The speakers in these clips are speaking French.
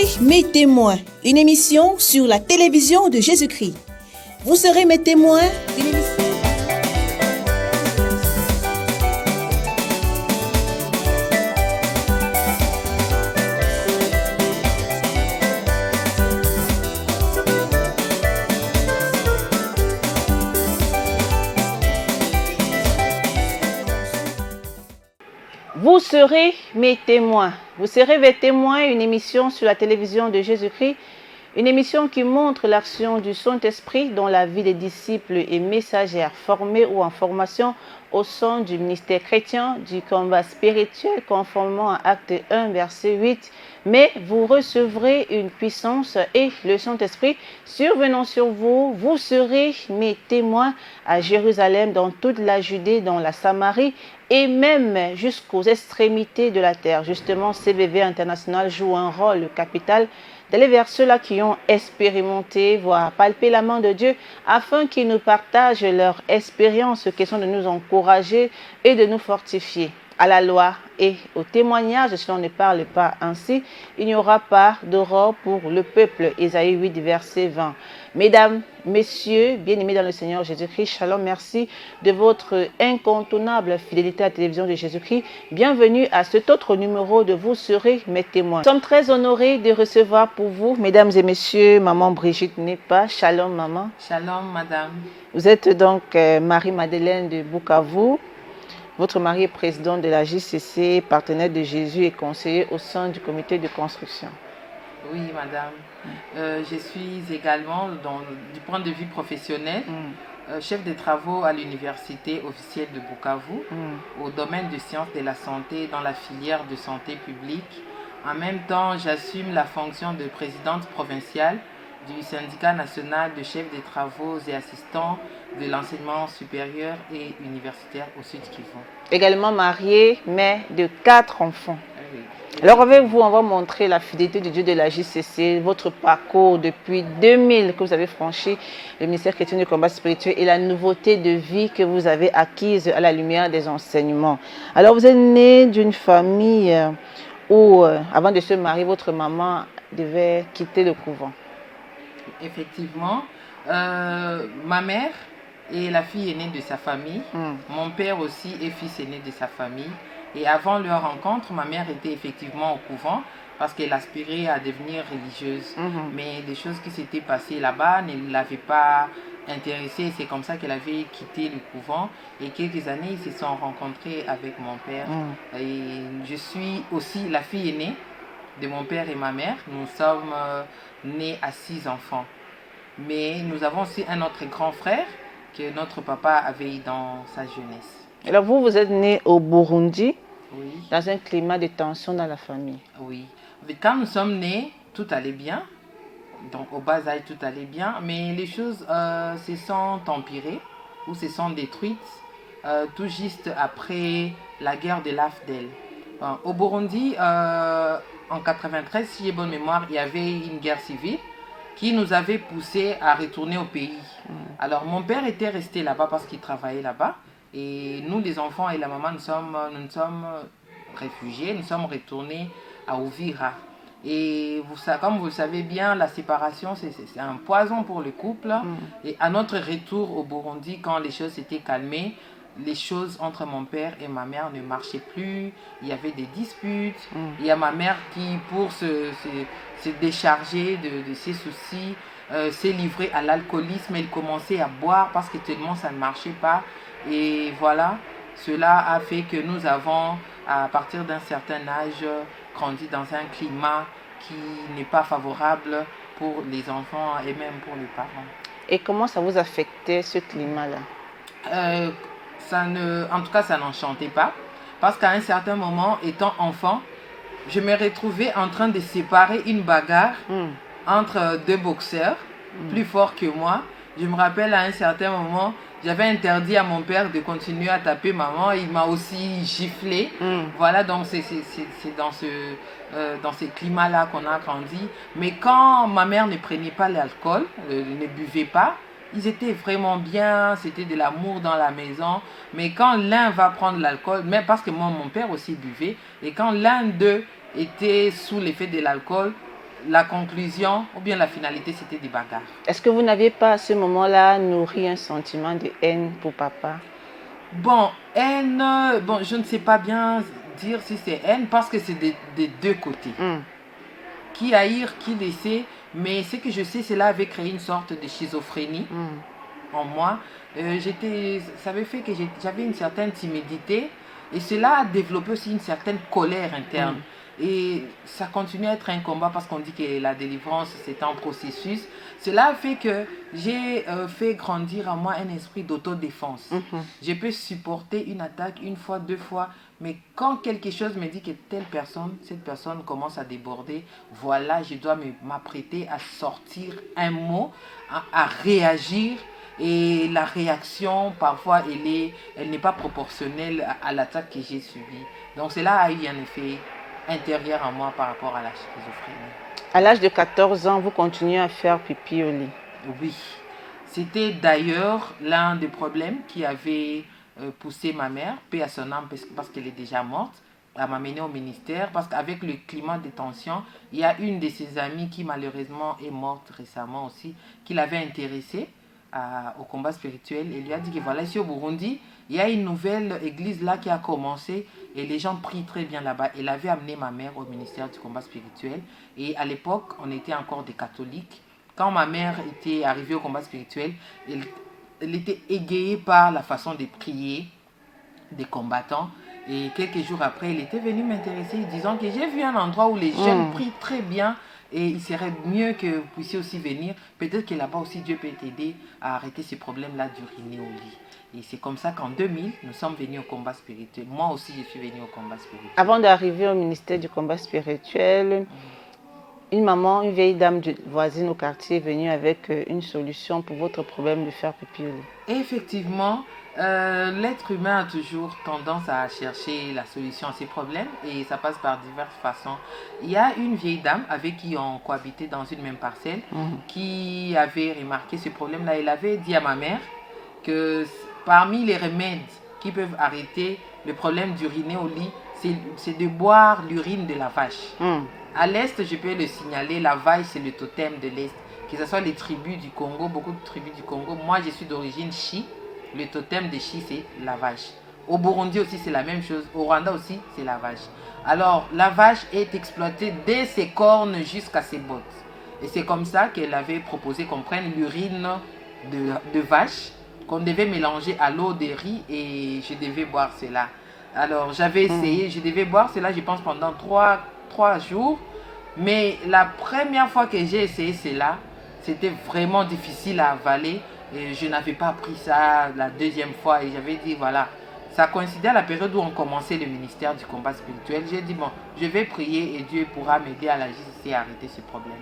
serez mes témoins, une émission sur la télévision de Jésus-Christ. Vous serez mes témoins, une émission... Vous serez mes témoins. Vous serez mes témoins, une émission sur la télévision de Jésus-Christ, une émission qui montre l'action du Saint-Esprit dans la vie des disciples et messagères formés ou en formation au sein du ministère chrétien du combat spirituel conformément à Acte 1, verset 8. Mais vous recevrez une puissance et le Saint-Esprit survenant sur vous, vous serez mes témoins à Jérusalem, dans toute la Judée, dans la Samarie et même jusqu'aux extrémités de la terre. Justement, CBV International joue un rôle capital d'aller vers ceux-là qui ont expérimenté, voire palpé la main de Dieu, afin qu'ils nous partagent leur expérience, question de nous encourager et de nous fortifier. À la loi et au témoignage, si l'on ne parle pas ainsi, il n'y aura pas d'aurore pour le peuple. Ésaïe 8, verset 20. Mesdames, messieurs, bien-aimés dans le Seigneur Jésus-Christ, shalom, merci de votre incontournable fidélité à la télévision de Jésus-Christ. Bienvenue à cet autre numéro de Vous serez mes témoins. Nous sommes très honorés de recevoir pour vous, mesdames et messieurs, maman Brigitte Nepa. Shalom, maman. Shalom, madame. Vous êtes donc Marie-Madeleine de Bukavu. Votre mari est président de la JCC, partenaire de Jésus et conseiller au sein du comité de construction. Oui, madame. Je suis également, du point de vue professionnel, chef de travaux à l'université officielle de Bukavu, au domaine de sciences de la santé dans la filière de santé publique. En même temps, j'assume la fonction de présidente provinciale du syndicat national de chefs de travaux et assistants de l'enseignement supérieur et universitaire au Sud Kivu. Également mariée, mère de 4 enfants. Oui. Alors avec vous, on va montrer la fidélité de Dieu de la JCC, votre parcours depuis 2000 que vous avez franchi le ministère chrétien du combat spirituel et la nouveauté de vie que vous avez acquise à la lumière des enseignements. Alors vous êtes né d'une famille où, avant de se marier, votre maman devait quitter le couvent. Effectivement, ma mère est la fille aînée de sa famille. Mon père aussi est fils aîné de sa famille. Et avant leur rencontre, ma mère était effectivement au couvent parce qu'elle aspirait à devenir religieuse. Mais les choses qui s'étaient passées là-bas ne l'avaient pas intéressée. C'est comme ça qu'elle avait quitté le couvent. Et quelques années, ils se sont rencontrés avec mon père. Et je suis aussi la fille aînée de mon père et ma mère. Nous sommes nés à 6 enfants. Mais nous avons aussi un autre grand frère que notre papa avait dans sa jeunesse. Alors vous êtes né au Burundi, oui, dans un climat de tension dans la famille. Oui. Quand nous sommes nés, tout allait bien. Donc au bas âge, tout allait bien. Mais les choses se sont empirées ou se sont détruites tout juste après la guerre de l'AFDEL. Au Burundi, en 93, si j'ai bonne mémoire, il y avait une guerre civile qui nous avait poussé à retourner au pays. Alors mon père était resté là-bas parce qu'il travaillait là-bas. Et nous, les enfants et la maman, nous sommes réfugiés, nous sommes retournés à Uvira. Et comme vous le savez bien, la séparation, c'est un poison pour le couple. Et à notre retour au Burundi, quand les choses s'étaient calmées, les choses entre mon père et ma mère ne marchaient plus. Il y avait des disputes. Il y a ma mère qui, pour se décharger de ses soucis, s'est livrée à l'alcoolisme. Elle commençait à boire parce que tellement ça ne marchait pas. Et voilà, cela a fait que nous avons, à partir d'un certain âge, grandi dans un climat qui n'est pas favorable pour les enfants et même pour les parents. Et comment ça vous affectait ce climat-là? En tout cas, ça n'enchantait pas. Parce qu'à un certain moment, étant enfant, je me retrouvais en train de séparer une bagarre entre 2 boxeurs plus forts que moi. Je me rappelle à un certain moment, j'avais interdit à mon père de continuer à taper maman. Il m'a aussi giflé. Voilà, donc c'est dans ce climat-là qu'on a grandi. Mais quand ma mère ne prenait pas l'alcool, ne buvait pas, ils étaient vraiment bien, c'était de l'amour dans la maison. Mais quand l'un va prendre l'alcool, même parce que moi, mon père aussi buvait, et quand l'un d'eux était sous l'effet de l'alcool, la conclusion ou bien la finalité, c'était des bagarres. Est-ce que vous n'aviez pas à ce moment-là nourri un sentiment de haine pour papa? Bon, haine, bon, je ne sais pas bien dire si c'est haine parce que c'est des deux côtés. Qui haïr, qui laisser, mais ce que je sais, cela avait créé une sorte de schizophrénie en moi. Ça avait fait que j'avais une certaine timidité et cela a développé aussi une certaine colère interne. Et ça continue à être un combat parce qu'on dit que la délivrance, c'est un processus. Cela a fait que j'ai fait grandir en moi un esprit d'autodéfense. Je peux supporter une attaque une fois, deux fois, mais quand quelque chose me dit que cette personne commence à déborder, voilà, je dois m'apprêter à sortir un mot, à réagir. Et la réaction, parfois, elle n'est pas proportionnelle à l'attaque que j'ai subie. Donc cela a eu un effet intérieur en moi par rapport à la schizophrénie. À l'âge de 14 ans, vous continuez à faire pipi au lit? Oui. C'était d'ailleurs l'un des problèmes qui avait poussé ma mère, paix à son âme, parce qu'elle est déjà morte, à m'amener au ministère. Parce qu'avec le climat de tension, il y a une de ses amies qui malheureusement est morte récemment aussi, qui l'avait intéressée au combat spirituel. Elle lui a dit que voilà, ici au Burundi, il y a une nouvelle église là qui a commencé et les gens prient très bien là-bas. Elle avait amené ma mère au ministère du combat spirituel et à l'époque, on était encore des catholiques. Quand ma mère était arrivée au combat spirituel, elle était égayée par la façon de prier des combattants. Et quelques jours après, elle était venue m'intéresser disant que j'ai vu un endroit où les jeunes prient très bien et il serait mieux que vous puissiez aussi venir. Peut-être que là-bas aussi Dieu peut t'aider à arrêter ces problèmes-là d'uriner au lit. Et c'est comme ça qu'en 2000, nous sommes venus au combat spirituel. Moi aussi, je suis venue au combat spirituel. Avant d'arriver au ministère du combat spirituel, une maman, une vieille dame voisine au quartier est venue avec une solution pour votre problème de faire pipi au lit. Effectivement, l'être humain a toujours tendance à chercher la solution à ses problèmes et ça passe par diverses façons. Il y a une vieille dame avec qui on cohabitait dans une même parcelle qui avait remarqué ce problème-là. Elle avait dit à ma mère que parmi les remèdes qui peuvent arrêter le problème d'uriner au lit, c'est de boire l'urine de la vache. À l'Est, je peux le signaler, la vache c'est le totem de l'Est. Que ce soit les tribus du Congo, beaucoup de tribus du Congo. Moi, je suis d'origine Chi. Le totem de Chi, c'est la vache. Au Burundi aussi, c'est la même chose. Au Rwanda aussi, c'est la vache. Alors, la vache est exploitée dès ses cornes jusqu'à ses bottes. Et c'est comme ça qu'elle avait proposé qu'on prenne l'urine de vache, qu'on devait mélanger à l'eau de riz et je devais boire cela. Alors, j'avais essayé, je devais boire cela, je pense, pendant 3 jours. Mais la première fois que j'ai essayé cela, c'était vraiment difficile à avaler. Et je n'avais pas pris ça la deuxième fois. Et j'avais dit, voilà, ça coïncidait à la période où on commençait le ministère du combat spirituel. J'ai dit, bon, je vais prier et Dieu pourra m'aider à la JCC à arrêter ce problème.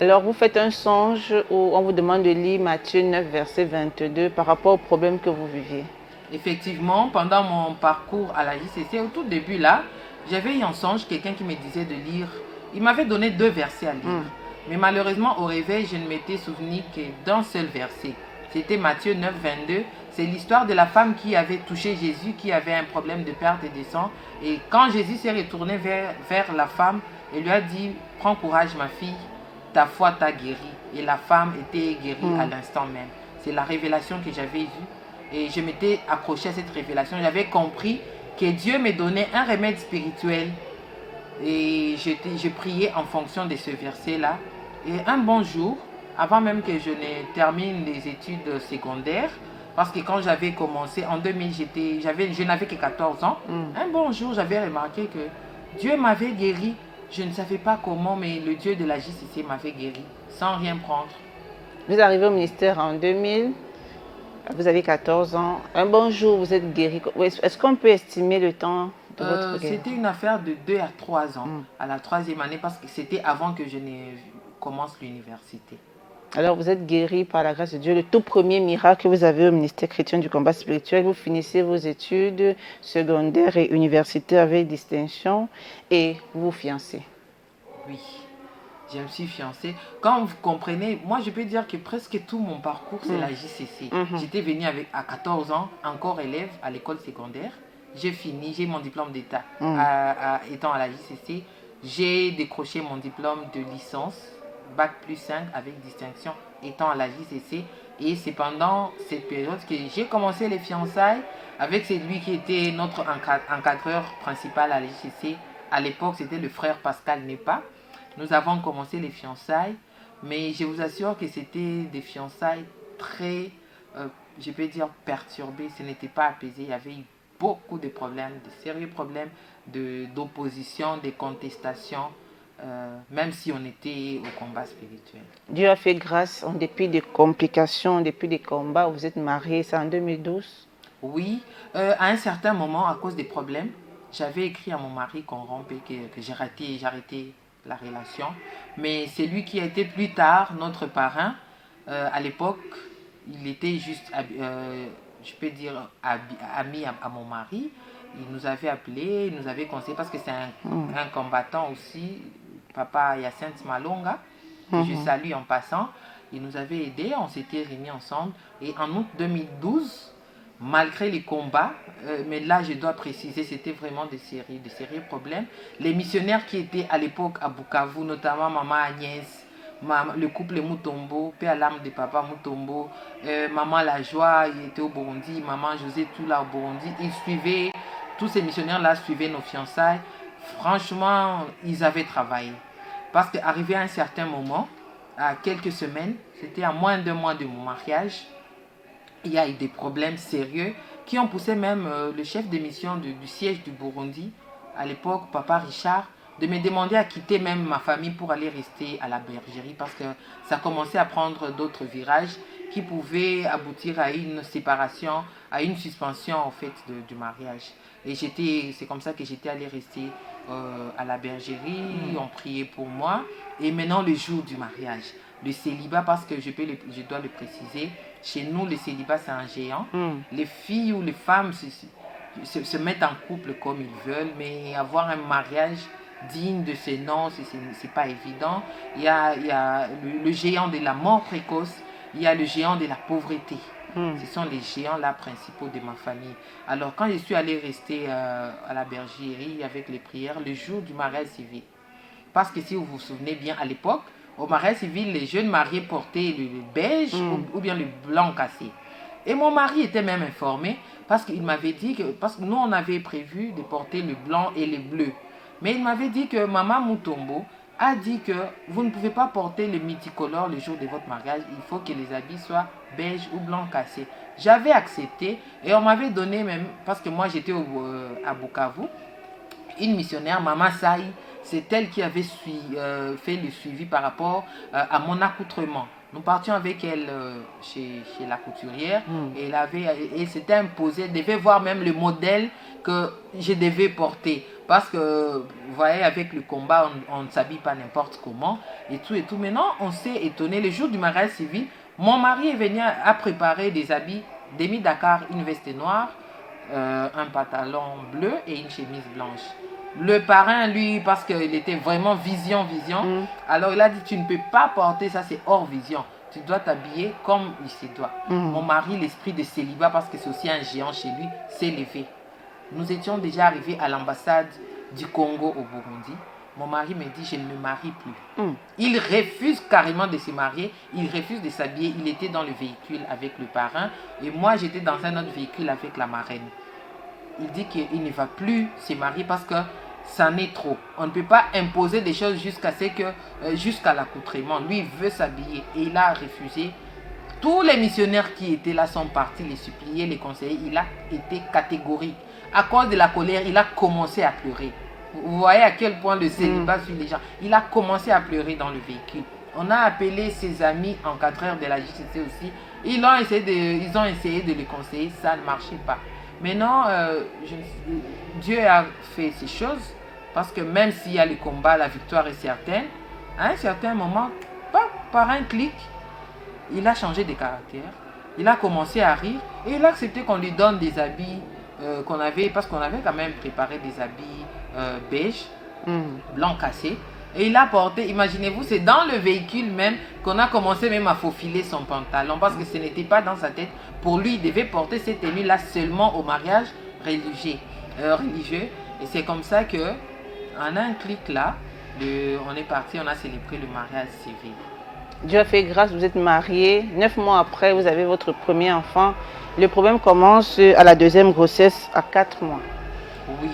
Alors, vous faites un songe où on vous demande de lire Matthieu 9, verset 22 par rapport au problème que vous viviez. Effectivement, pendant mon parcours à la JCC, au tout début là, j'avais eu un songe, quelqu'un qui me disait de lire. Il m'avait donné 2 versets à lire. Mais malheureusement, au réveil, je ne m'étais souvenu que d'un seul verset. C'était Matthieu 9, 22. C'est l'histoire de la femme qui avait touché Jésus, qui avait un problème de perte de sang. Et quand Jésus s'est retourné vers la femme, il lui a dit, prends courage ma fille, ta foi t'a guérie. Et la femme était guérie à l'instant même. C'est la révélation que j'avais vue. Et je m'étais accroché à cette révélation. J'avais compris que Dieu me donnait un remède spirituel. Et je priais en fonction de ce verset-là. Et un bon jour, avant même que je ne termine les études secondaires, parce que quand j'avais commencé, en 2000, je n'avais que 14 ans. Un bon jour, j'avais remarqué que Dieu m'avait guéri. Je ne savais pas comment, mais le Dieu de la JCC m'avait guéri, sans rien prendre. Vous arrivez au ministère en 2000, vous avez 14 ans. Un bon jour, vous êtes guéri. Est-ce qu'on peut estimer le temps de votre guérison? C'était une affaire de 2 à 3 ans, à la 3e année, parce que c'était avant que je ne commence l'université. Alors, vous êtes guéri par la grâce de Dieu. Le tout premier miracle que vous avez au ministère chrétien du combat spirituel, vous finissez vos études secondaires et universitaires avec distinction et vous vous fiancez. Oui, je me suis fiancée. Quand vous comprenez, moi je peux dire que presque tout mon parcours, c'est la JCC. J'étais venue à 14 ans, encore élève à l'école secondaire. J'ai fini, j'ai mon diplôme d'état étant à la JCC. J'ai décroché mon diplôme de licence, Bac plus 5 avec distinction, étant à la JCC. Et c'est pendant cette période que j'ai commencé les fiançailles avec celui qui était notre encadreur principal à la JCC. À l'époque, c'était le frère Pascal Nepa. Nous avons commencé les fiançailles, mais je vous assure que c'était des fiançailles très, je peux dire, perturbées. Ce n'était pas apaisé. Il y avait eu beaucoup de problèmes, de sérieux problèmes d'opposition, de contestations, même si on était au combat spirituel. Dieu a fait grâce, en dépit des complications, en dépit des combats. Vous êtes mariés, c'est en 2012? Oui, à un certain moment, à cause des problèmes, j'avais écrit à mon mari qu'on rompait, que j'arrêtais la relation. Mais c'est lui qui a été plus tard notre parrain. À l'époque, il était juste, je peux dire, ami à mon mari. Il nous avait appelé, il nous avait conseillé parce que c'est un combattant aussi, papa Hyacinthe Malonga, que je salue en passant. Il nous avait aidés, on s'était réunis ensemble. Et en août 2012, malgré les combats, mais là je dois préciser, c'était vraiment des sérieux problèmes. Les missionnaires qui étaient à l'époque à Bukavu, notamment maman Agnès, le couple Mutombo, paix à l'âme de papa Mutombo, maman La Joie, il était au Burundi, maman José Toula au Burundi, ils suivaient, tous ces missionnaires-là suivaient nos fiançailles. Franchement, ils avaient travaillé. Parce qu'arrivé à un certain moment, à quelques semaines, c'était à moins d'un mois de mon mariage, il y a eu des problèmes sérieux qui ont poussé même le chef de mission du siège du Burundi, à l'époque, papa Richard, de me demander à quitter même ma famille pour aller rester à la bergerie parce que ça commençait à prendre d'autres virages qui pouvaient aboutir à une séparation, à une suspension en fait du mariage. Et c'est comme ça que j'étais allée rester à la bergerie, on priait pour moi. Et maintenant le jour du mariage, le célibat, parce que je dois le préciser, chez nous le célibat c'est un géant. Les filles ou les femmes se mettent en couple comme ils veulent, mais avoir un mariage digne de ce nom, c'est pas évident. Il y a le géant de la mort précoce, il y a le géant de la pauvreté. Ce sont les géants là principaux de ma famille. Alors quand je suis allée rester à la bergerie avec les prières, le jour du mariage civil, parce que si vous vous souvenez bien, à l'époque, au mariage civil, les jeunes mariés portaient le beige ou bien le blanc cassé. Et mon mari était même informé parce qu'il m'avait dit que, parce que nous on avait prévu de porter le blanc et le bleu. Mais il m'avait dit que maman Mutombo a dit que vous ne pouvez pas porter le multicolore le jour de votre mariage. Il faut que les habits soient beige ou blanc cassé. J'avais accepté et on m'avait donné même, parce que moi j'étais à Bukavu, une missionnaire, Maman Saï, c'est elle qui avait fait le suivi par rapport à mon accoutrement. Nous partions avec elle chez la couturière et elle s'était imposée, elle devait voir même le modèle que je devais porter. Parce que, vous voyez, avec le combat, on ne s'habille pas n'importe comment et tout et tout. Maintenant, on s'est étonné. Le jour du mariage civil, mon mari est venu à préparer des habits demi-Dakar, une veste noire, un pantalon bleu et une chemise blanche. Le parrain, lui, parce qu'il était vraiment vision, alors il a dit, tu ne peux pas porter ça, c'est hors vision. Tu dois t'habiller comme il se doit. Mon mari, l'esprit de célibat, parce que c'est aussi un géant chez lui, s'est levé. Nous étions déjà arrivés à l'ambassade du Congo au Burundi. Mon mari me dit, je ne me marie plus. Il refuse carrément de se marier, il refuse de s'habiller. Il était dans le véhicule avec le parrain et moi, j'étais dans un autre véhicule avec la marraine. Il dit qu'il ne va plus se marier parce que ça n'est trop. On ne peut pas imposer des choses jusqu'à l'accoutrement. Lui, il veut s'habiller et il a refusé. Tous les missionnaires qui étaient là sont partis les supplier, les conseiller. Il a été catégorique. À cause de la colère, il a commencé à pleurer. Vous voyez à quel point le célibat suit les gens. Il a commencé à pleurer dans le véhicule. On a appelé ses amis encadreurs de la JCC aussi. Ils ont essayé de le conseiller, ça ne marchait pas. Maintenant, Dieu a fait ces choses parce que même s'il y a le combat, la victoire est certaine. À un certain moment, par un clic, il a changé de caractère. Il a commencé à rire et il a accepté qu'on lui donne des habits qu'on avait, parce qu'on avait quand même préparé des habits beige, blanc cassé. Et il a porté, imaginez-vous, c'est dans le véhicule même qu'on a commencé même à faufiler son pantalon parce que ce n'était pas dans sa tête. Pour lui, il devait porter cette tenue-là seulement au mariage religieux. Et c'est comme ça que, en un clic là, On est parti, on a célébré le mariage civil. Dieu a fait grâce, vous êtes mariés. 9 mois après, vous avez votre premier enfant. Le problème commence à la deuxième grossesse, à 4 mois. Oui,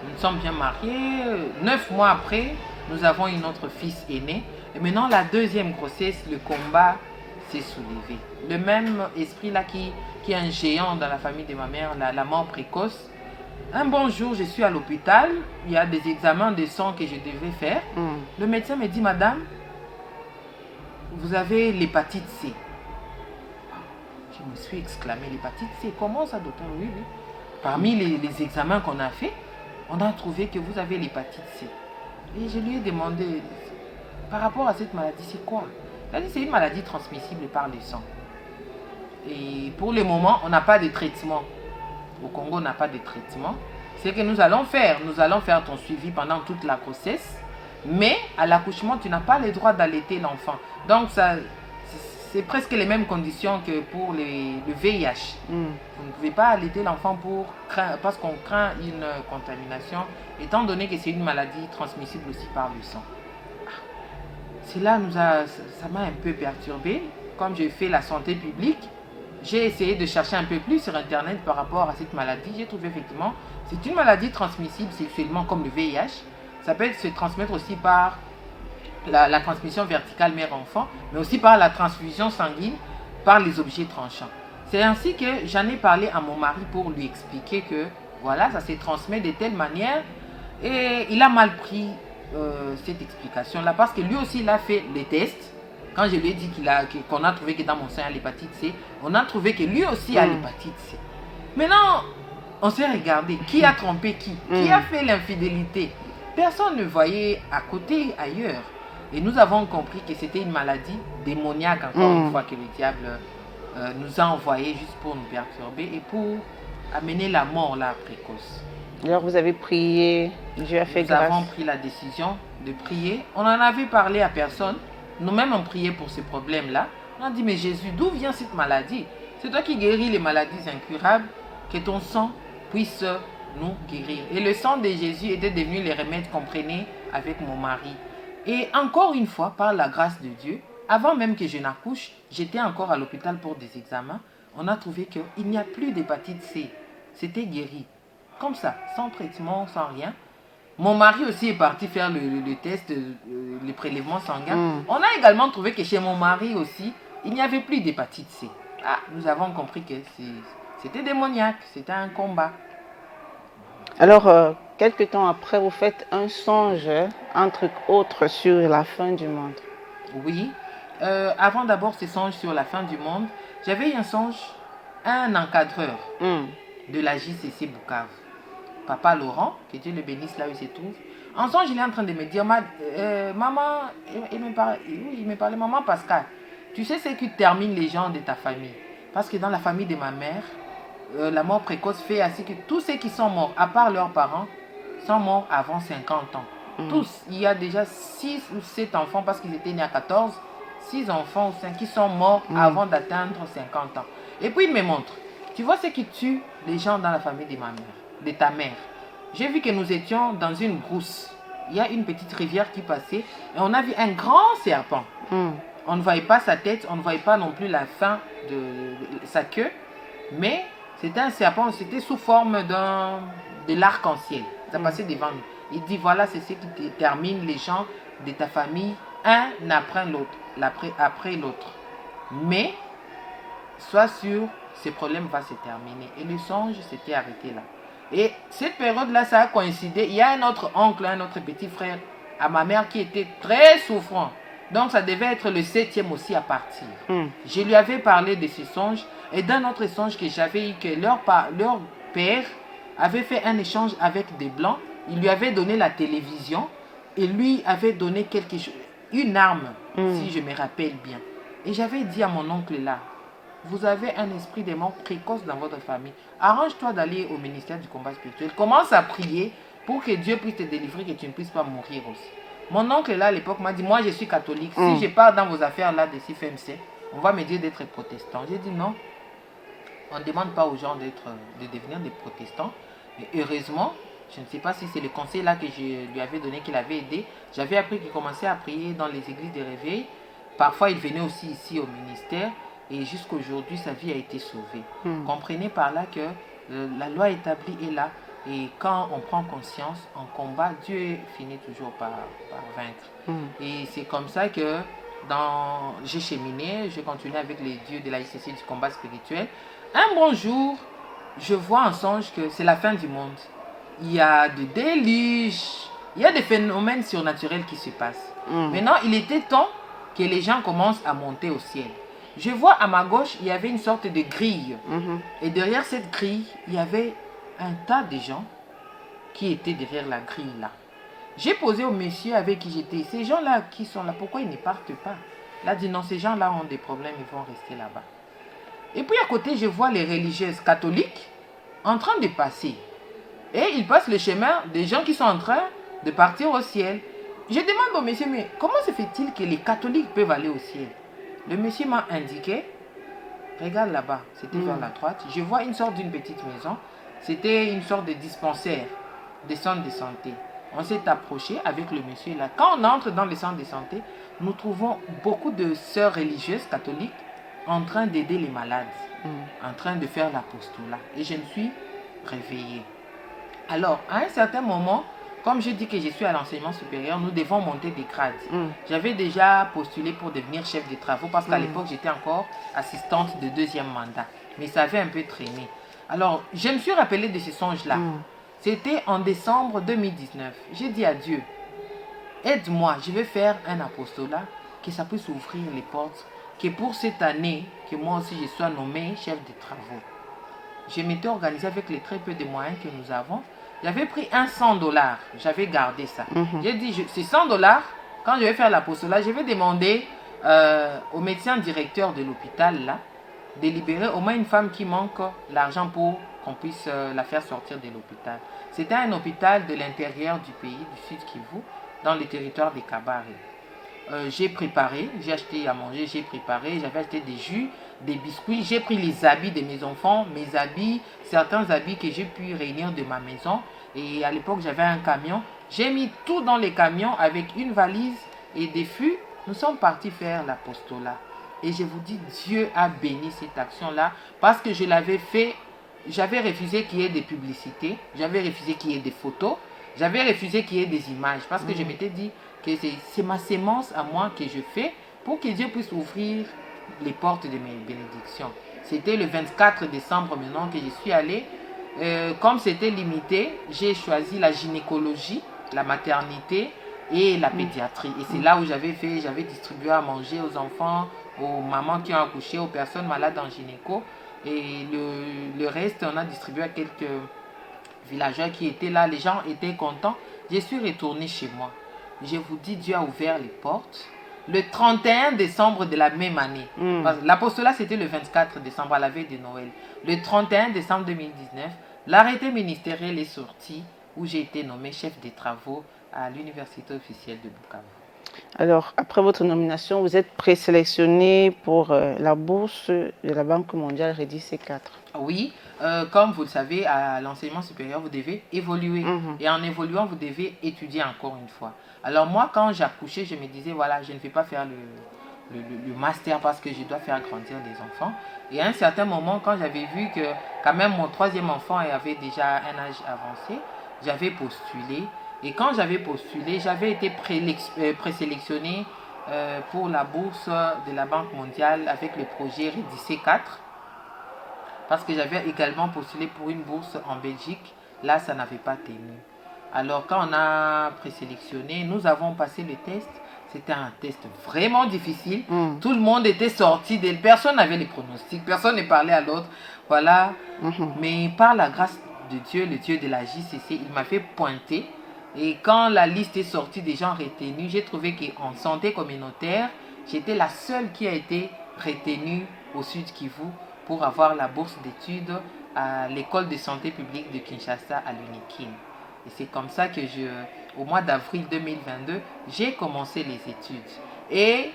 nous sommes bien mariés. 9 mois après, nous avons eu notre fils aîné. Et maintenant, la deuxième grossesse, le combat s'est soulevé. Le même esprit là qui est un géant dans la famille de ma mère, la mort précoce. Un bon jour, je suis à l'hôpital. Il y a des examens de sang que je devais faire. Le médecin me dit, madame, vous avez l'hépatite C. Je me suis exclamé, l'hépatite C, comment ça, docteur? Oui, oui. Parmi les examens qu'on a fait, on a trouvé que vous avez l'hépatite C. Et je lui ai demandé, par rapport à cette maladie, c'est quoi? Il a dit, c'est une maladie transmissible par le sang. Et pour le moment, on n'a pas de traitement. Au Congo, on n'a pas de traitement. C'est que nous allons faire ton suivi pendant toute la grossesse. Mais à l'accouchement, tu n'as pas le droit d'allaiter l'enfant. Donc, c'est presque les mêmes conditions que pour le VIH. Vous ne pouvez pas allaiter l'enfant parce qu'on craint une contamination, étant donné que c'est une maladie transmissible aussi par le sang. Cela ça m'a un peu perturbé. Comme j'ai fait la santé publique, j'ai essayé de chercher un peu plus sur Internet par rapport à cette maladie. J'ai trouvé effectivement, c'est une maladie transmissible sexuellement comme le VIH. Ça peut se transmettre aussi par la transmission verticale mère-enfant, mais aussi par la transfusion sanguine, par les objets tranchants. C'est ainsi que j'en ai parlé à mon mari pour lui expliquer que voilà, ça se transmet de telle manière. Et il a mal pris cette explication-là parce que lui aussi, il a fait les tests. Quand je lui ai dit qu'on a trouvé que dans mon sein il y a l'hépatite C, on a trouvé que lui aussi a l'hépatite C. Maintenant, on s'est regardé. Qui a trompé qui? Qui a fait l'infidélité? Personne ne voyait à côté, ailleurs. Et nous avons compris que c'était une maladie démoniaque, encore une fois, que le diable nous a envoyé juste pour nous perturber et pour amener la mort là précoce. Alors vous avez prié, Dieu a fait grâce. Nous avons pris la décision de prier. On n'en avait parlé à personne. Nous-mêmes, on priait pour ce problème-là. On a dit, mais Jésus, d'où vient cette maladie? C'est toi qui guéris les maladies incurables, que ton sang puisse nous guérir. Et le sang de Jésus était devenu le remède qu'on prenait avec mon mari. Et encore une fois, par la grâce de Dieu, avant même que je n'accouche, j'étais encore à l'hôpital pour des examens. On a trouvé qu'il n'y a plus d'hépatite C. C'était guéri. Comme ça, sans traitement, sans rien. Mon mari aussi est parti faire le test, le prélèvement sanguin. On a également trouvé que chez mon mari aussi, il n'y avait plus d'hépatite C. Ah, nous avons compris que c'était démoniaque, c'était un combat. Alors, quelques temps après, vous faites un songe, entre autres, sur la fin du monde. Oui. Avant d'abord ce songe sur la fin du monde, j'avais eu un songe, un encadreur de la JCC Bukavu. Papa Laurent, que Dieu le bénisse là où il se trouve. En songe, il est en train de me dire, maman, il me parlait, maman Pascal, tu sais ce qui termine les gens de ta famille? Parce que dans la famille de ma mère, la mort précoce fait ainsi que tous ceux qui sont morts, à part leurs parents, sont morts avant 50 ans. Tous, il y a déjà 6 ou 7 enfants, parce qu'ils étaient nés à 14, 6 enfants ou 5 qui sont morts avant d'atteindre 50 ans. Et puis il me montre, tu vois ce qui tue les gens dans la famille de ma mère, de ta mère. J'ai vu que nous étions dans une brousse. Il y a une petite rivière qui passait et on a vu un grand serpent. On ne voyait pas sa tête, on ne voyait pas non plus la fin de sa queue, mais c'était un serpent, c'était sous forme de l'arc-en-ciel. Ça passait devant nous. Il dit, voilà, c'est ce qui termine les gens de ta famille, un après l'autre. Mais, sois sûr, ce problème va se terminer. Et le songe s'était arrêté là. Et cette période-là, ça a coïncidé. Il y a un autre oncle, un autre petit frère à ma mère qui était très souffrant. Donc, ça devait être le 7e aussi à partir. Je lui avais parlé de ce songe. Et d'un autre songe que j'avais eu, que leur père avait fait un échange avec des Blancs. Il lui avait donné la télévision. Et lui avait donné quelque chose, une arme, si je me rappelle bien. Et j'avais dit à mon oncle là, vous avez un esprit de mort précoce dans votre famille. Arrange-toi d'aller au ministère du combat spirituel. Commence à prier pour que Dieu puisse te délivrer, que tu ne puisses pas mourir aussi. Mon oncle là à l'époque m'a dit, moi je suis catholique. Si je pars dans vos affaires là de CFMC, on va me dire d'être protestant. J'ai dit non. On ne demande pas aux gens de devenir des protestants. Mais heureusement, Je ne sais pas si c'est le conseil là que je lui avais donné qui l'avait aidé. J'avais appris qu'il commençait à prier dans les églises de réveil. Parfois, il venait aussi ici au ministère. Et jusqu'à aujourd'hui, sa vie a été sauvée. Comprenez par là que la loi établie est là. Et quand on prend conscience, on combat, Dieu finit toujours par vaincre. Et c'est comme ça que j'ai cheminé, je continuais avec les dieux de la ICC du combat spirituel. Un bon jour, je vois en songe que c'est la fin du monde. Il y a des déluges, il y a des phénomènes surnaturels qui se passent. Maintenant, il était temps que les gens commencent à monter au ciel. Je vois à ma gauche, il y avait une sorte de grille. Et derrière cette grille, il y avait un tas de gens qui étaient derrière la grille là. J'ai posé au monsieur avec qui j'étais, ces gens-là qui sont là, pourquoi ils ne partent pas? Il a dit non, ces gens-là ont des problèmes, ils vont rester là-bas. Et puis à côté, je vois les religieuses catholiques en train de passer. Et ils passent le chemin des gens qui sont en train de partir au ciel. Je demande au monsieur, mais comment se fait-il que les catholiques peuvent aller au ciel? Le monsieur m'a indiqué, regarde là-bas, c'était vers la droite, je vois une sorte d'une petite maison. C'était une sorte de dispensaire, des centres de santé. On s'est approché avec le monsieur là. Quand on entre dans les centres de santé, nous trouvons beaucoup de sœurs religieuses catholiques en train d'aider les malades, en train de faire l'apostolat. Et je me suis réveillée. Alors, à un certain moment, comme je dis que je suis à l'enseignement supérieur, nous devons monter des grades. J'avais déjà postulé pour devenir chef de travaux parce qu'à l'époque, j'étais encore assistante de 2e mandat. Mais ça avait un peu traîné. Alors, je me suis rappelé de ce songe-là. C'était en décembre 2019. J'ai dit à Dieu, aide-moi, je vais faire un apostolat, que ça puisse ouvrir les portes, que pour cette année, que moi aussi je sois nommé chef de travaux. Je m'étais organisé avec les très peu de moyens que nous avons. J'avais pris un $100, j'avais gardé ça. J'ai dit, ces $100, quand je vais faire l'apostolat, je vais demander au médecin directeur de l'hôpital là, de libérer au moins une femme qui manque l'argent pour qu'on puisse la faire sortir de l'hôpital. C'était un hôpital de l'intérieur du pays, du sud Kivu, dans le territoire des Kabare. J'ai préparé, j'ai acheté à manger, j'ai préparé, j'avais acheté des jus, des biscuits, j'ai pris les habits de mes enfants, mes habits, certains habits que j'ai pu réunir de ma maison. Et à l'époque, j'avais un camion. J'ai mis tout dans les camions avec une valise et des fûts. Nous sommes partis faire l'apostolat. Et je vous dis, Dieu a béni cette action-là parce que je l'avais fait. J'avais refusé qu'il y ait des publicités, j'avais refusé qu'il y ait des photos, j'avais refusé qu'il y ait des images parce que je m'étais dit que c'est ma sémence à moi que je fais pour que Dieu puisse ouvrir les portes de mes bénédictions. C'était le 24 décembre maintenant que je suis allée. Comme c'était limité, j'ai choisi la gynécologie, la maternité et la pédiatrie. Et c'est là où j'avais distribué à manger aux enfants, aux mamans qui ont accouché, aux personnes malades en gynéco. Et le reste, on a distribué à quelques villageois qui étaient là. Les gens étaient contents. Je suis retournée chez moi. Je vous dis, Dieu a ouvert les portes. Le 31 décembre de la même année. L'apostolat, c'était le 24 décembre, à la veille de Noël. Le 31 décembre 2019, l'arrêté ministériel est sorti où j'ai été nommé chef des travaux à l'université officielle de Bukavu. Alors, après votre nomination, vous êtes présélectionné pour la bourse de la Banque mondiale Redis C4. Oui, comme vous le savez, à l'enseignement supérieur, vous devez évoluer. Et en évoluant, vous devez étudier encore une fois. Alors moi, quand j'accouchais, je me disais, voilà, je ne vais pas faire le master parce que je dois faire grandir les enfants. Et à un certain moment, quand j'avais vu que quand même mon 3e enfant avait déjà un âge avancé, j'avais postulé. Et quand j'avais postulé, j'avais été présélectionné pour la bourse de la Banque mondiale avec le projet Redis C4. Parce que j'avais également postulé pour une bourse en Belgique. Là, ça n'avait pas tenu. Alors, quand on a présélectionné, nous avons passé le test. C'était un test vraiment difficile. Tout le monde était sorti. Personne n'avait les pronostics. Personne ne parlait à l'autre. Voilà. Mais par la grâce de Dieu, le Dieu de la JCC, il m'a fait pointer. Et quand la liste est sortie des gens retenus, j'ai trouvé qu'en santé communautaire, j'étais la seule qui a été retenue au Sud Kivu pour avoir la bourse d'études à l'école de santé publique de Kinshasa à l'UNIKIN. Et c'est comme ça que au mois d'avril 2022, j'ai commencé les études. Et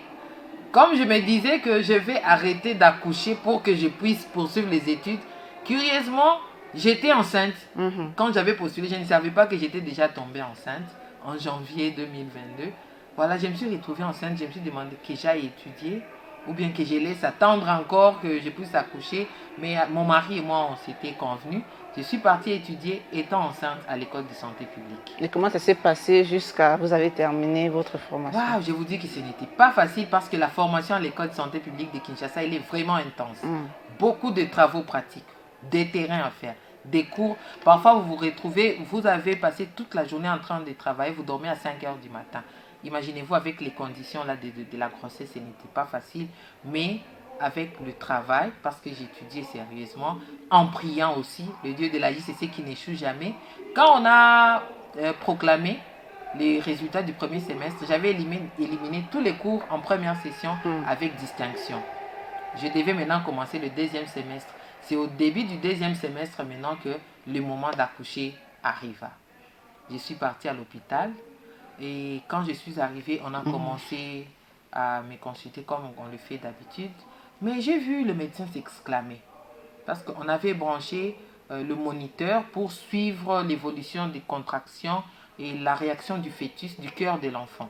comme je me disais que je vais arrêter d'accoucher pour que je puisse poursuivre les études, curieusement, J'étais enceinte. Mhm. Quand j'avais postulé, je ne savais pas que j'étais déjà tombée enceinte en janvier 2022. Voilà, je me suis retrouvée enceinte. Je me suis demandé que j'aille étudier ou bien que je laisse attendre encore que je puisse accoucher. Mais mon mari et moi, on s'était convenus. Je suis partie étudier étant enceinte à l'école de santé publique. Et comment ça s'est passé jusqu'à vous avez terminé votre formation? Waouh, je vous dis que ce n'était pas facile parce que la formation à l'école de santé publique de Kinshasa, elle est vraiment intense. Beaucoup de travaux pratiques, des terrains à faire, des cours. Parfois, vous vous retrouvez, vous avez passé toute la journée en train de travailler, vous dormez à 5 heures du matin. Imaginez-vous avec les conditions là, de la grossesse, ce n'était pas facile, mais avec le travail, parce que j'étudiais sérieusement, en priant aussi, le Dieu de la JCC qui n'échoue jamais. Quand on a proclamé les résultats du premier semestre, j'avais éliminé tous les cours en première session avec distinction. Je devais maintenant commencer le deuxième semestre. C'est au début du deuxième semestre maintenant que le moment d'accoucher arriva. Je suis partie à l'hôpital et quand je suis arrivée, on a commencé à me consulter comme on le fait d'habitude. Mais j'ai vu le médecin s'exclamer parce qu'on avait branché le moniteur pour suivre l'évolution des contractions et la réaction du fœtus, du cœur de l'enfant.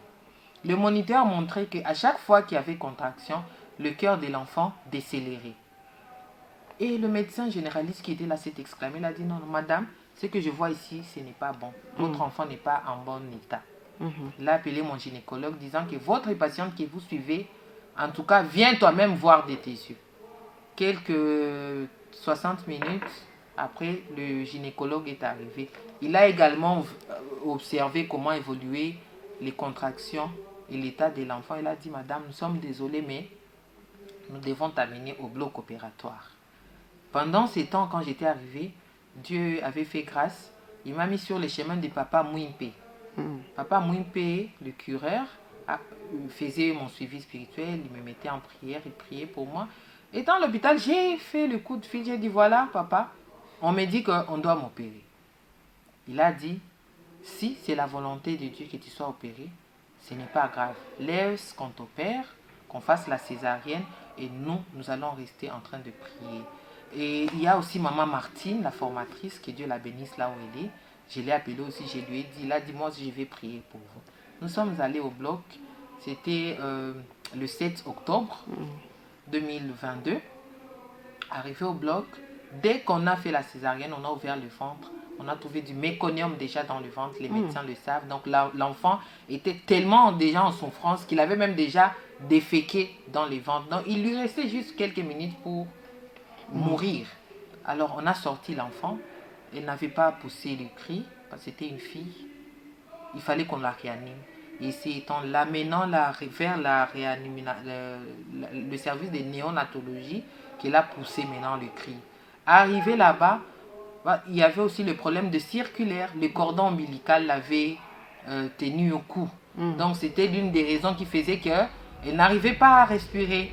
Le moniteur montrait qu'à chaque fois qu'il y avait contraction, le cœur de l'enfant décélérait. Et le médecin généraliste qui était là s'est exclamé, il a dit non, madame, ce que je vois ici, ce n'est pas bon. Votre enfant n'est pas en bon état. Il a appelé mon gynécologue disant que votre patiente que vous suivez, en tout cas, viens toi-même voir de tes yeux. Quelques 60 minutes après, le gynécologue est arrivé. Il a également observé comment évoluaient les contractions et l'état de l'enfant. Il a dit, madame, nous sommes désolés, mais nous devons t'amener au bloc opératoire. Pendant ces temps, quand j'étais arrivée, Dieu avait fait grâce. Il m'a mis sur le chemin de Papa Mouimpe. Papa Mouimpe, le cureur, faisait mon suivi spirituel. Il me mettait en prière, il priait pour moi. Et dans l'hôpital, j'ai fait le coup de fil. J'ai dit, voilà, papa, on me dit qu'on doit m'opérer. Il a dit, si c'est la volonté de Dieu que tu sois opéré, ce n'est pas grave. Laisse qu'on t'opère, qu'on fasse la césarienne et nous allons rester en train de prier. Et il y a aussi maman Martine, la formatrice, que Dieu la bénisse là où elle est. Je l'ai appelée aussi, je lui ai dit, il a dit, moi je vais prier pour vous. Nous sommes allés au bloc, c'était le 7 octobre 2022. Arrivé au bloc, dès qu'on a fait la césarienne, on a ouvert le ventre. On a trouvé du méconium déjà dans le ventre, les médecins le savent. Donc l'enfant était tellement déjà en souffrance qu'il avait même déjà déféqué dans le ventre. Donc il lui restait juste quelques minutes pour mourir. Alors on a sorti l'enfant. Elle n'avait pas poussé le cri parce que c'était une fille. Il fallait qu'on la réanime. Et c'est en l'amenant vers le service de néonatologie qu'elle a poussé maintenant le cri. Arrivé là-bas, il y avait aussi le problème de circulaire. Le cordon ombilical l'avait tenu au cou. Donc c'était l'une des raisons qui faisait qu'elle n'arrivait pas à respirer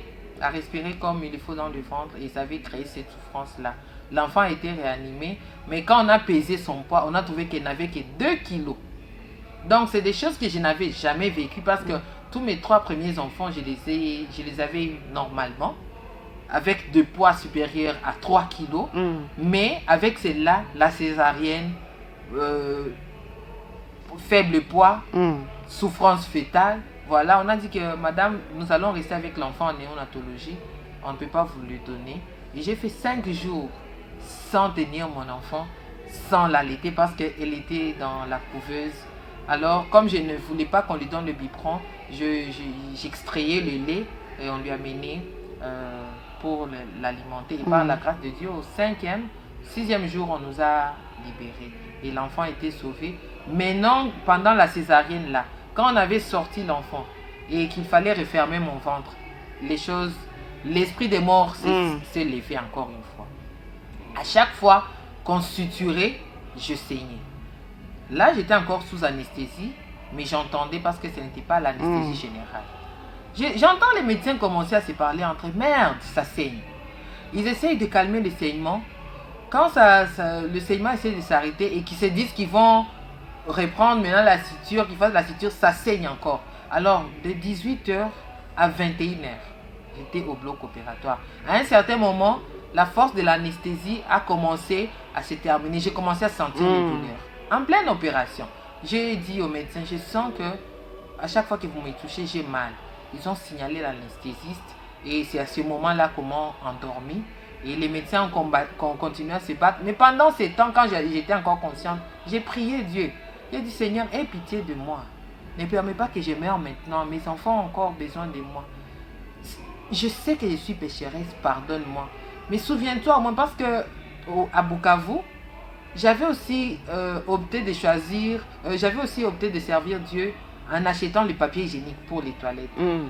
comme il faut dans le ventre. Et ça avait créé cette souffrance-là. L'enfant a été réanimé, mais quand on a pesé son poids, on a trouvé qu'elle n'avait que 2 kilos. Donc c'est des choses que je n'avais jamais vécues parce que tous mes 3 premiers enfants, je les avais eus normalement, avec de poids supérieurs à 3 kilos. Mais avec celle-là, la césarienne, faible poids, souffrance fœtale, voilà, on a dit que madame, nous allons rester avec l'enfant en néonatologie, on ne peut pas vous le donner. Et j'ai fait 5 jours sans tenir mon enfant, sans l'allaiter parce qu'elle était dans la couveuse. Alors, comme je ne voulais pas qu'on lui donne le biberon, j'extrayais le lait et on lui a mené pour l'alimenter. Et par la grâce de Dieu, au 5e, 6e jour, on nous a libérés. Et l'enfant a été sauvé. Maintenant, pendant la césarienne, là, quand on avait sorti l'enfant et qu'il fallait refermer mon ventre, l'esprit des morts s'est levé encore une fois. À chaque fois qu'on suturait, je saignais. Là, j'étais encore sous anesthésie, mais j'entendais parce que ce n'était pas l'anesthésie générale. J'entends les médecins commencer à se parler entre eux. Merde, ça saigne. Ils essayent de calmer le saignement. Quand le saignement essaie de s'arrêter et qu'ils se disent qu'ils vont reprendre maintenant la suture, qu'ils fassent la suture, ça saigne encore. Alors, de 18h à 21h, j'étais au bloc opératoire. À un certain moment, la force de l'anesthésie a commencé à se terminer. J'ai commencé à sentir les douleurs. En pleine opération, j'ai dit au médecin, je sens que à chaque fois que vous me touchez, j'ai mal. Ils ont signalé l'anesthésiste et c'est à ce moment-là qu'on m'a endormi. Et les médecins ont continué à se battre. Mais pendant ce temps, quand j'étais encore consciente, j'ai prié Dieu. J'ai dit, Seigneur, aie pitié de moi. Ne permets pas que je meure maintenant. Mes enfants ont encore besoin de moi. Je sais que je suis pécheresse, pardonne-moi. Mais souviens-toi au moins, parce que à Bukavu, j'avais aussi opté de servir Dieu en achetant le papier hygiénique pour les toilettes.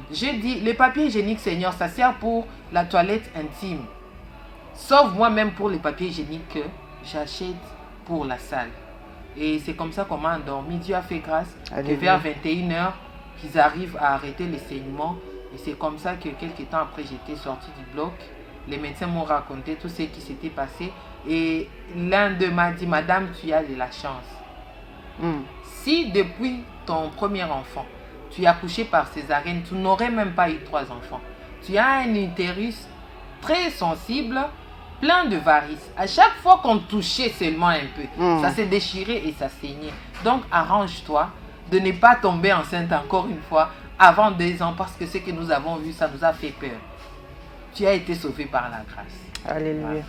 J'ai dit, le papier hygiénique, Seigneur, ça sert pour la toilette intime. Sauf moi-même pour les papiers hygiéniques que j'achète pour la salle. Et c'est comme ça qu'on m'a endormi. Dieu a fait grâce que vers 21h, qu'ils arrivent à arrêter les saignements. Et c'est comme ça que quelques temps après, j'étais sortie du bloc. Les médecins m'ont raconté tout ce qui s'était passé. Et l'un d'eux m'a dit, Madame, tu as de la chance. Si depuis ton premier enfant, tu as accouché par césarienne, tu n'aurais même pas eu 3 enfants. Tu as un utérus très sensible, plein de varices. À chaque fois qu'on touchait seulement un peu, ça s'est déchiré et ça saignait. Donc arrange-toi de ne pas tomber enceinte encore une fois avant 2 ans, parce que ce que nous avons vu, ça nous a fait peur. Tu as été sauvé par la grâce. Alléluia. Voilà.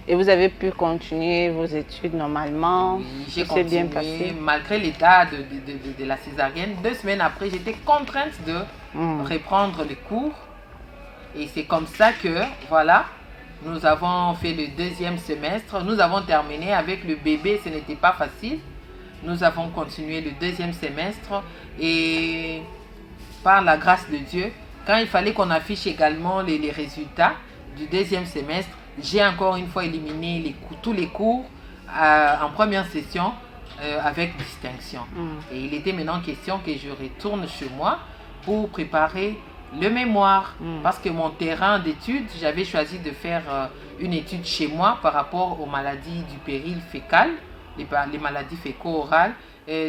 Et vous avez pu continuer vos études normalement? Oui, j'ai continué, bien passé. Malgré l'état de la césarienne. 2 semaines après, j'étais contrainte de reprendre les cours. Et c'est comme ça que, voilà, nous avons fait le 2e semestre. Nous avons terminé avec le bébé, ce n'était pas facile. Nous avons continué le 2e semestre. Et par la grâce de Dieu, quand il fallait qu'on affiche également les résultats du 2e semestre, j'ai encore une fois éliminé tous les cours en première session avec distinction. Et il était maintenant question que je retourne chez moi pour préparer le mémoire. Parce que mon terrain d'études, j'avais choisi de faire une étude chez moi par rapport aux maladies du péril fécal, les maladies féco-orales.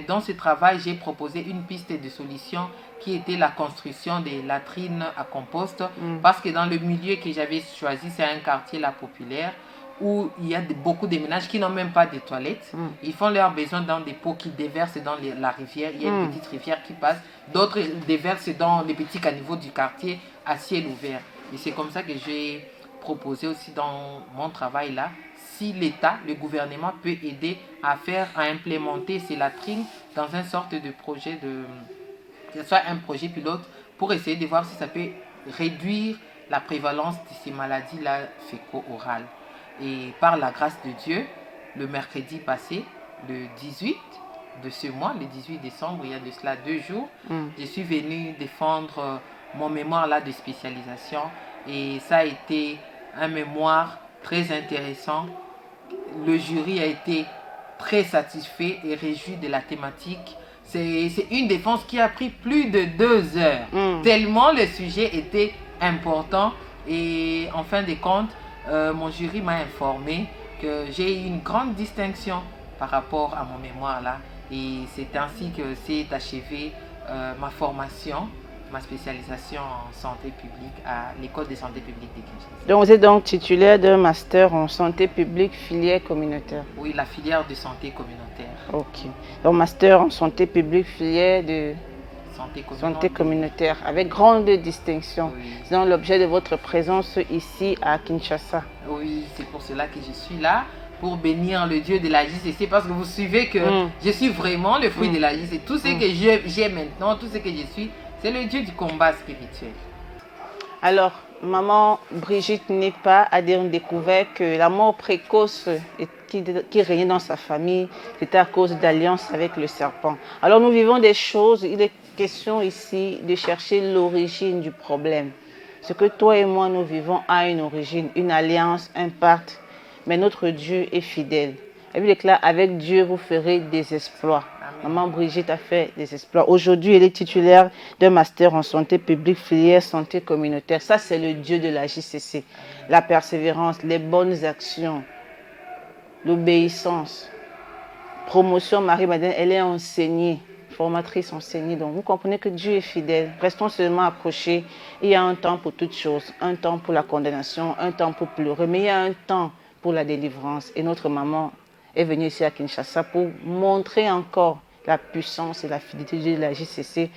Dans ce travail, j'ai proposé une piste de solution qui était la construction des latrines à compost. Parce que dans le milieu que j'avais choisi, c'est un quartier là populaire où il y a beaucoup de ménages qui n'ont même pas de toilettes. Ils font leurs besoins dans des pots qui déversent dans la rivière. Il y a une petite rivière qui passe. D'autres déversent dans les petits caniveaux du quartier à ciel ouvert. Et c'est comme ça que j'ai proposé aussi dans mon travail là, si l'État, le gouvernement peut aider à implémenter ces latrines dans une sorte de projet que ce soit un projet pilote pour essayer de voir si ça peut réduire la prévalence de ces maladies-là féco-orales. Et par la grâce de Dieu, le mercredi passé, le 18 de ce mois, le 18 décembre, il y a de cela 2 jours, je suis venue défendre mon mémoire là de spécialisation. Et ça a été un mémoire très intéressant. Le jury a été très satisfait et réjoui de la thématique. C'est une défense qui a pris plus de 2 heures, tellement le sujet était important. Et en fin de compte, mon jury m'a informé que j'ai eu une grande distinction par rapport à mon mémoire là. Et c'est ainsi que s'est achevée ma formation, ma spécialisation en santé publique à l'école de santé publique de Kinshasa. Donc vous êtes donc titulaire d'un master en santé publique filière communautaire? Oui, la filière de santé communautaire. Ok. Donc master en santé publique filière de santé communautaire avec grande distinction. Oui. C'est donc l'objet de votre présence ici à Kinshasa. Oui, c'est pour cela que je suis là, pour bénir le Dieu de la justice. C'est parce que vous suivez que je suis vraiment le fruit de la justice. Tout ce que j'ai maintenant, tout ce que je suis, c'est le Dieu du combat spirituel. Alors, maman Brigitte Nepa a découvert que la mort précoce qui régnait dans sa famille, c'était à cause d'alliance avec le serpent. Alors, nous vivons des choses, il est question ici de chercher l'origine du problème. Ce que toi et moi, nous vivons a une origine, une alliance, un pacte, mais notre Dieu est fidèle. La Bible déclare, avec Dieu, vous ferez des exploits. Amen. Maman Brigitte a fait des exploits. Aujourd'hui, elle est titulaire d'un master en santé publique, filière santé communautaire. Ça, c'est le Dieu de la JCC. Amen. La persévérance, les bonnes actions, l'obéissance. Promotion Marie-Madeleine, elle est enseignée. formatrice, enseignée. Donc, vous comprenez que Dieu est fidèle. Restons seulement accrochés. Il y a un temps pour toutes choses. Un temps pour la condamnation, un temps pour pleurer. Mais il y a un temps pour la délivrance. Et notre maman est venue ici à Kinshasa pour montrer encore la puissance et la fidélité de la JCC.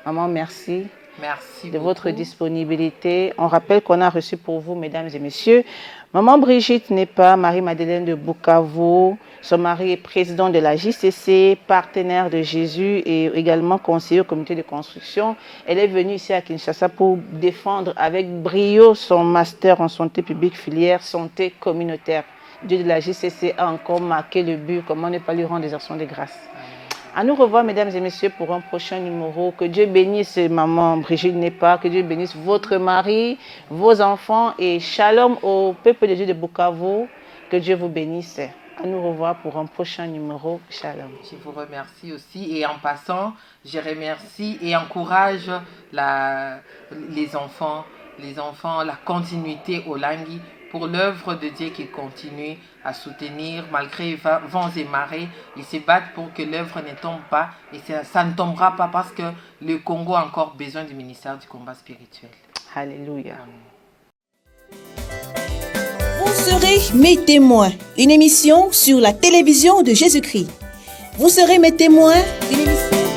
Maman, merci. Merci de beaucoup. votre disponibilité. On rappelle qu'on a reçu pour vous, mesdames et messieurs, Maman Brigitte Nepa, Marie-Madeleine de Bukavu. Son mari est président de la JCC, partenaire de Jésus et également conseiller au comité de construction. Elle est venue ici à Kinshasa pour défendre avec brio son master en santé publique filière santé communautaire. Dieu de la JCC a encore marqué le but. Comment ne pas lui rendre des actions de grâce? À nous revoir, mesdames et messieurs, pour un prochain numéro. Que Dieu bénisse maman Brigitte Nepa, que Dieu bénisse votre mari, vos enfants et shalom au peuple de Dieu de Bukavu. Que Dieu vous bénisse. À nous revoir pour un prochain numéro. Shalom. Je vous remercie aussi et en passant, je remercie et encourage les enfants, la continuité au Langui pour l'œuvre de Dieu qui continue à soutenir malgré vents et marées. Ils se battent pour que l'œuvre ne tombe pas et ça ne tombera pas parce que le Congo a encore besoin du ministère du combat spirituel. Alléluia. Vous serez mes témoins, une émission sur la télévision de Jésus-Christ. Vous serez mes témoins, une émission...